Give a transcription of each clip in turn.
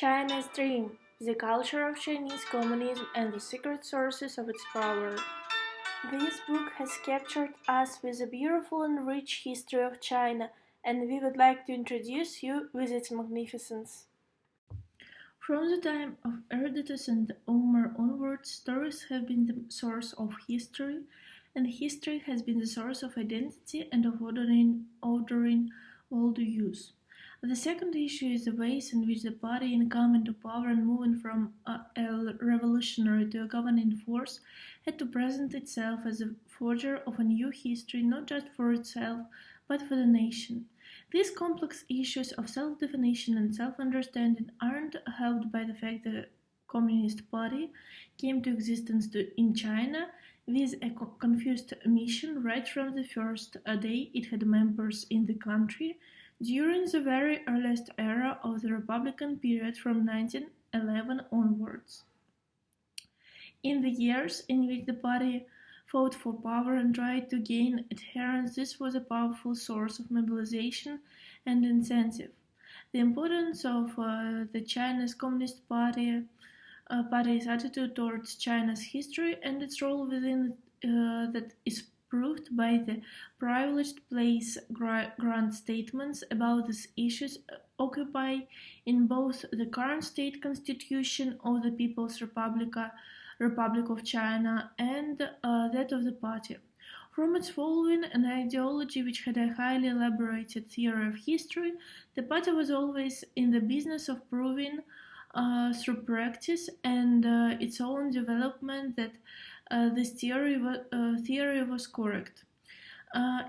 China's Dream: The Culture of Chinese Communism and the Secret Sources of Its Power. This book has captured us with a beautiful and rich history of China, and we would like to introduce you with its magnificence. From the time of Herodotus and Homer onwards, stories have been the source of history, and history has been the source of identity and of ordering world use. The second issue is the ways in which the party in coming to power and moving from a revolutionary to a governing force had to present itself as a forger of a new history not just for itself but for the nation. These complex issues of self-definition and self-understanding aren't helped by the fact that the Communist Party came to existence in China with a confused mission right from the first day it had members in the country during the very earliest era of the Republican period from 1911 onwards. In the years in which the party fought for power and tried to gain adherents, this was a powerful source of mobilization and incentive. The importance of the Chinese Communist Party's attitude towards China's history and its role within that is proved by the privileged place grant statements about these issues occupy in both the current state constitution of the People's Republic of China and that of the party. From its following an ideology which had a highly elaborated theory of history, the party was always in the business of proving through practice and its own development that this theory was correct.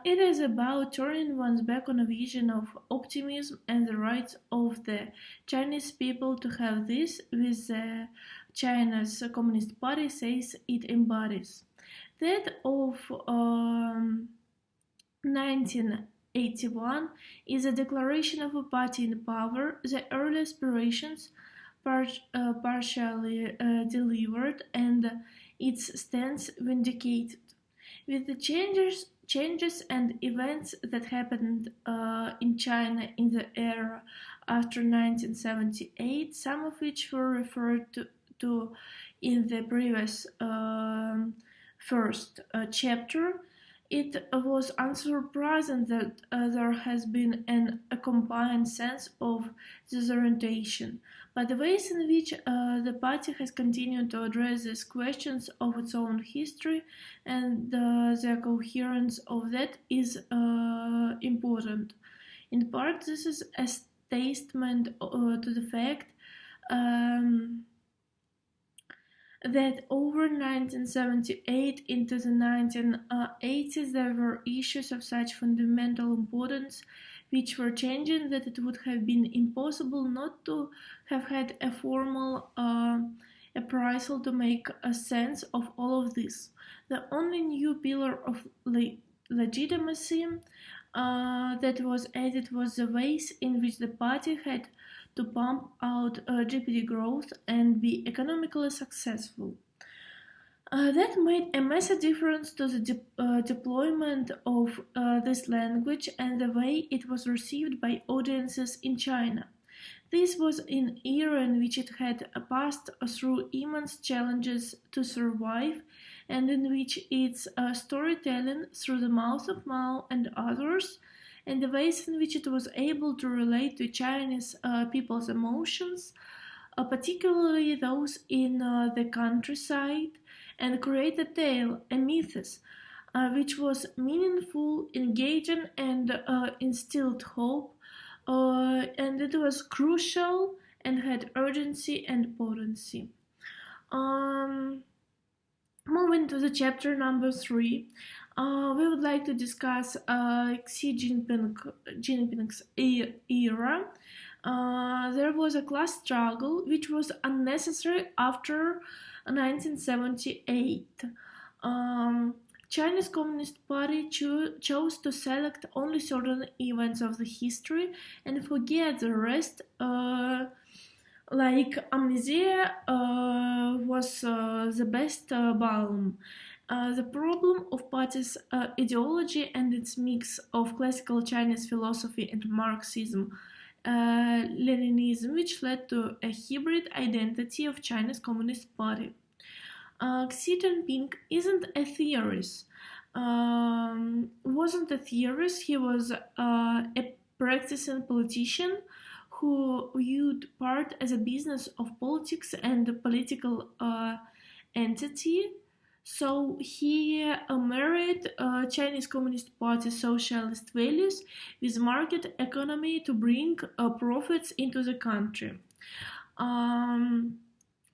It is about turning one's back on a vision of optimism and the rights of the Chinese people to have this, with the China's Communist Party says it embodies. That of 1981 is a declaration of a party in power, the early aspirations partially delivered, and its stance vindicated. With the changes and events that happened in China in the era after 1978, some of which were referred to in the previous first chapter, it was unsurprising that there has been an accompanying sense of disorientation. But the ways in which the party has continued to address these questions of its own history and the coherence of that is important. In part, this is a testament to the fact that over 1978 into the 1980s there were issues of such fundamental importance which were changing that it would have been impossible not to have had a formal appraisal to make a sense of all of this. The only new pillar of legitimacy that was added was the ways in which the party had to pump out GDP growth and be economically successful. That made a massive difference to the deployment of this language and the way it was received by audiences in China. This was an era in which it had passed through immense challenges to survive, and in which its storytelling through the mouth of Mao and others, and the ways in which it was able to relate to Chinese people's emotions, particularly those in the countryside, and create a tale, a mythos, which was meaningful, engaging, and instilled hope, and it was crucial and had urgency and potency. Moving to the chapter number 3, we would like to discuss Xi Jinping's era. There was a class struggle which was unnecessary after 1978. Chinese Communist Party chose to select only certain events of the history and forget the rest, like amnesia was the best balm. The problem of party's ideology and its mix of classical Chinese philosophy and Marxism Leninism, which led to a hybrid identity of China's Communist Party. Xi Jinping isn't a theorist. Wasn't a theorist. He was a practicing politician who viewed part as a business of politics and a political entity. So he married Chinese Communist Party socialist values with market economy to bring profits into the country. Um,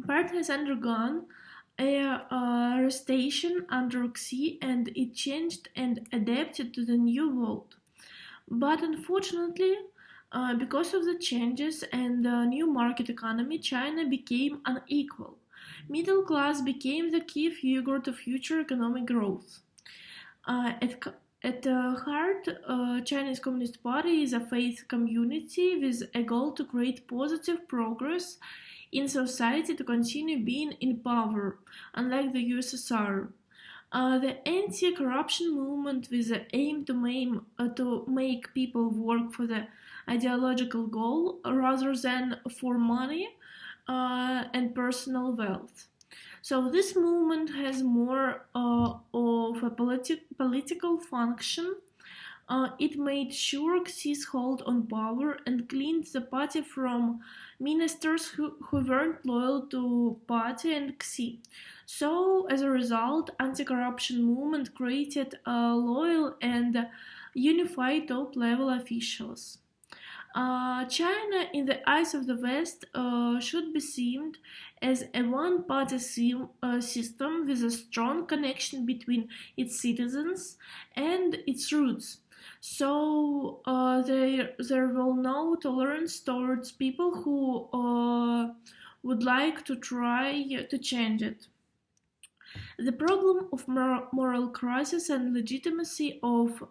Part has undergone a restation under Xi, and it changed and adapted to the new world. But unfortunately, because of the changes and the new market economy, China became unequal. Middle class became the key figure to future economic growth. At heart, Chinese Communist Party is a faith community with a goal to create positive progress in society to continue being in power, unlike the USSR. The anti-corruption movement with the aim to make people work for the ideological goal rather than for money and personal wealth. So this movement has more of a political function. It made sure Xi's hold on power and cleaned the party from ministers who weren't loyal to party and Xi. So as a result, anti-corruption movement created loyal and unified top-level officials. China, in the eyes of the West, should be seen as a one-party system with a strong connection between its citizens and its roots. So there will no tolerance towards people who would like to try to change it. The problem of moral crisis and legitimacy of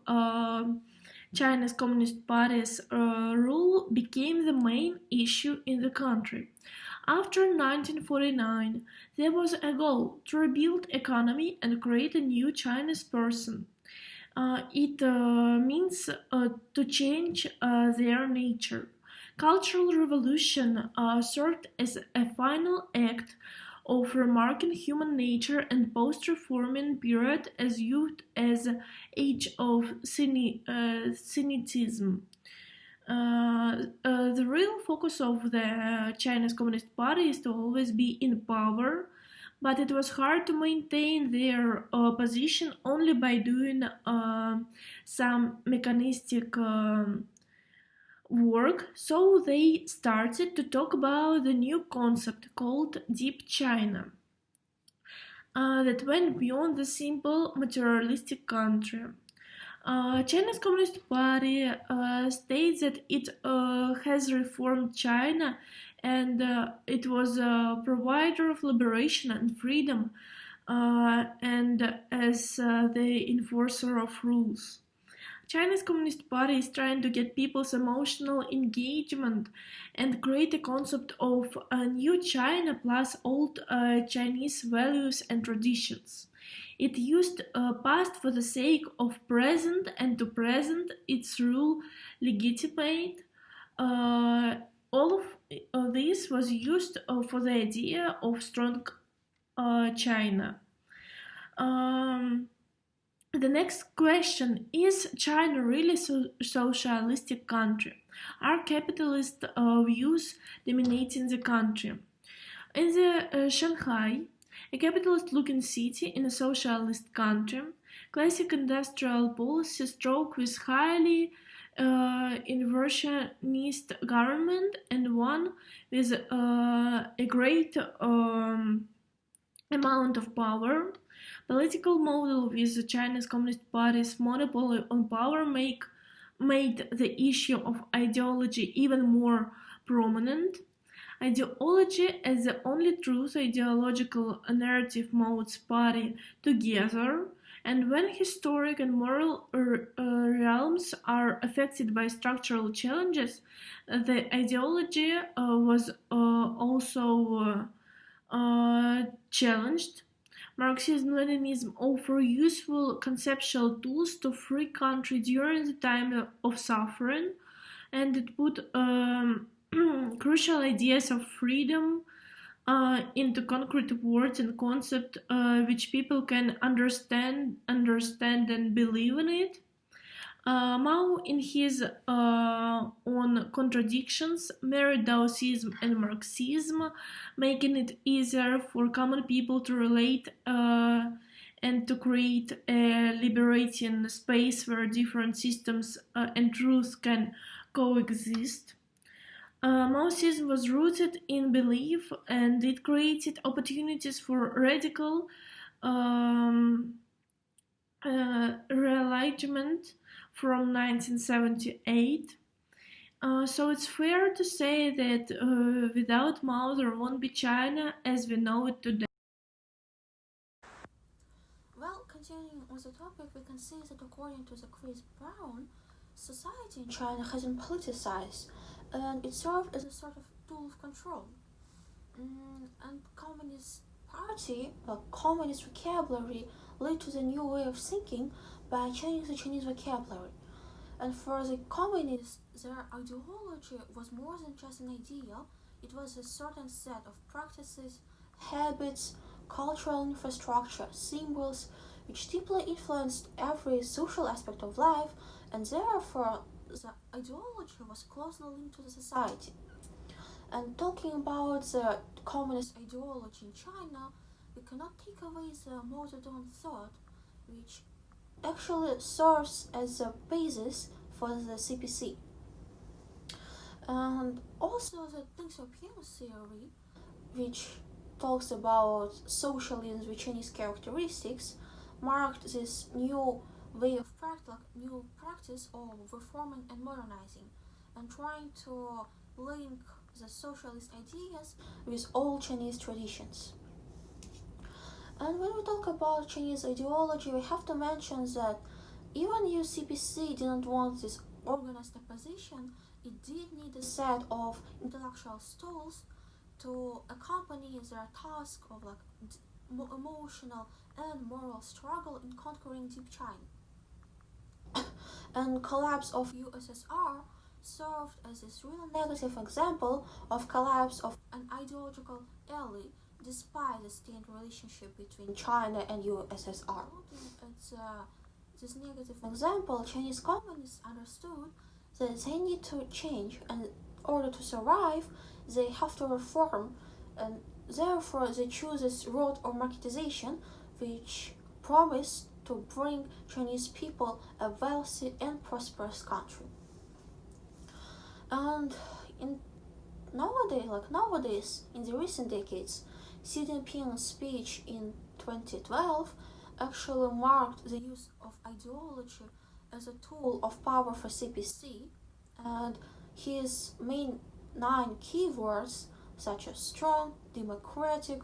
China's Communist Party's rule became the main issue in the country. After 1949, there was a goal to rebuild economy and create a new Chinese person. It means to change their nature. Cultural revolution served as a final act of remarking human nature and post-reforming period as viewed as age of cynicism. The real focus of the Chinese Communist Party is to always be in power, but it was hard to maintain their position only by doing some mechanistic work, so they started to talk about the new concept called Deep China that went beyond the simple materialistic country. China's Communist Party states that it has reformed China and it was a provider of liberation and freedom and as the enforcer of rules. China's Communist Party is trying to get people's emotional engagement and create a concept of a new China plus old Chinese values and traditions. It used past for the sake of present and to present its rule legitimate. All of this was used for the idea of strong China. The next question, is China really a socialistic country? Are capitalist views dominating the country? In the Shanghai, a capitalist-looking city in a socialist country, classic industrial policy struck with highly interventionist government and one with a great amount of power. Political model with the Chinese Communist Party's monopoly on power made the issue of ideology even more prominent. Ideology as the only truth ideological narrative modes party together, and when historic and moral realms are affected by structural challenges, the ideology was also challenged. Marxism-Leninism offer useful conceptual tools to free country during the time of suffering, and it put crucial ideas of freedom into concrete words and concept which people can understand and believe in it. Mao, in his own contradictions, married Daoism and Marxism, making it easier for common people to relate and to create a liberating space where different systems and truths can coexist. Marxism was rooted in belief and it created opportunities for radical um, realignment from 1978. So it's fair to say that without Mao there won't be China as we know it today. Well, continuing on the topic, we can see that according to the Chris Brown, society in China has been politicized and it served as a sort of tool of control. And Communist Party, communist vocabulary, led to the new way of thinking by changing the Chinese vocabulary. And for the communists, their ideology was more than just an idea, it was a certain set of practices, habits, cultural infrastructure, symbols, which deeply influenced every social aspect of life, and therefore the ideology was closely linked to the society. And talking about the communist ideology in China, we cannot take away the modern thought, which actually serves as a basis for the CPC. And also the Deng Xiaoping theory, which talks about socialism with Chinese characteristics, marked this new way of new practice of reforming and modernizing, and trying to link the socialist ideas with old Chinese traditions. And when we talk about Chinese ideology, we have to mention that even if CPC didn't want this organized opposition, it did need a set of intellectual tools to accompany their task of emotional and moral struggle in conquering deep China. And collapse of USSR served as this really negative example of collapse of an ideological ally despite the strained relationship between China and USSR. It's this negative example, Chinese communists understood that they need to change, and in order to survive, they have to reform, and therefore they choose this road of marketization, which promised to bring Chinese people a wealthy and prosperous country. And in nowadays, in the recent decades, Xi Jinping's speech in 2012 actually marked the use of ideology as a tool of power for CPC, and his main 9 keywords, such as strong, democratic,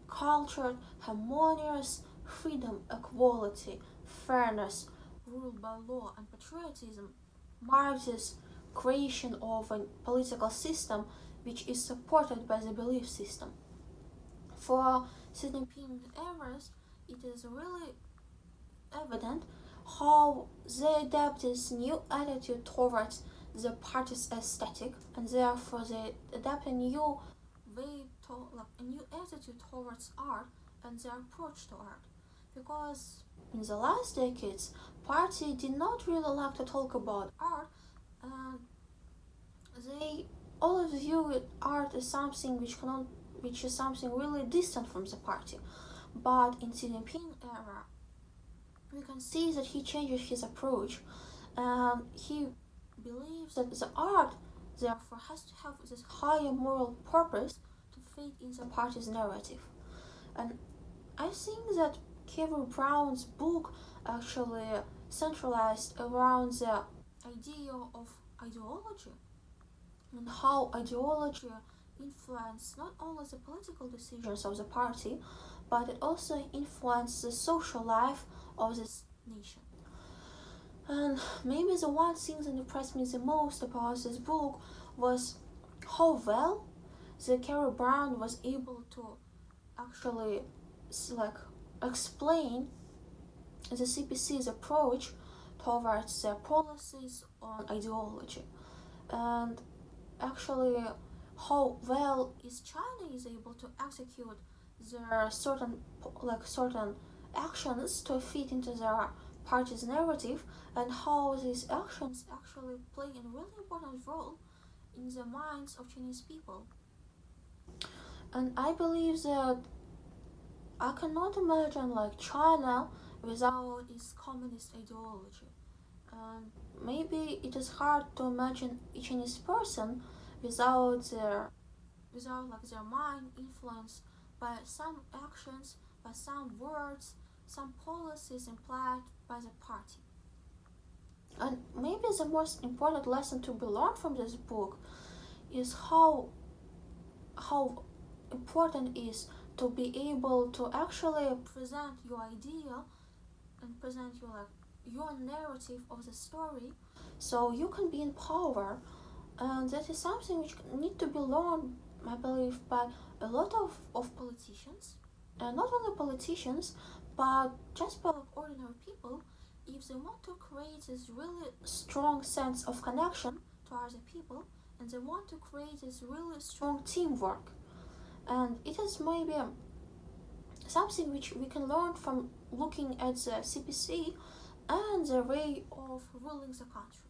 cultured, harmonious, freedom, equality, fairness, rule by law, and patriotism, mark this creation of a political system which is supported by the belief system. For Xi Jinping eras, it is really evident how they adapt this new attitude towards the party's aesthetic, and therefore they adapt a new a new attitude towards art and their approach to art. Because in the last decades, party did not really like to talk about art, and they always view art as something which is something really distant from the party. But in Xi Jinping era, we can see that he changes his approach, and he believes that the art therefore has to have this higher moral purpose to fit in the party's narrative. And I think that Kevin Brown's book actually centralized around the idea of ideology and how ideology influenced not only the political decisions of the party, but it also influenced the social life of this nation. And maybe the one thing that impressed me the most about this book was how well the Carol Brown was able to actually explain the CPC's approach towards their policies on ideology. and actually how well is China is able to execute their certain actions to fit into their party's narrative, and how these actions actually play a really important role in the minds of Chinese people. And I believe that I cannot imagine like China without its communist ideology. And maybe it is hard to imagine a Chinese person without their mind influenced by some actions, by some words, some policies implied by the party. And maybe the most important lesson to be learned from this book is how important is to be able to actually present your idea and present your narrative of the story, so you can be in power. And that is something which need to be learned, I believe, by a lot of politicians, and not only politicians, but just by ordinary people, if they want to create this really strong sense of connection to other people, and they want to create this really strong teamwork. And it is maybe something which we can learn from looking at the CPC and the way of ruling the country.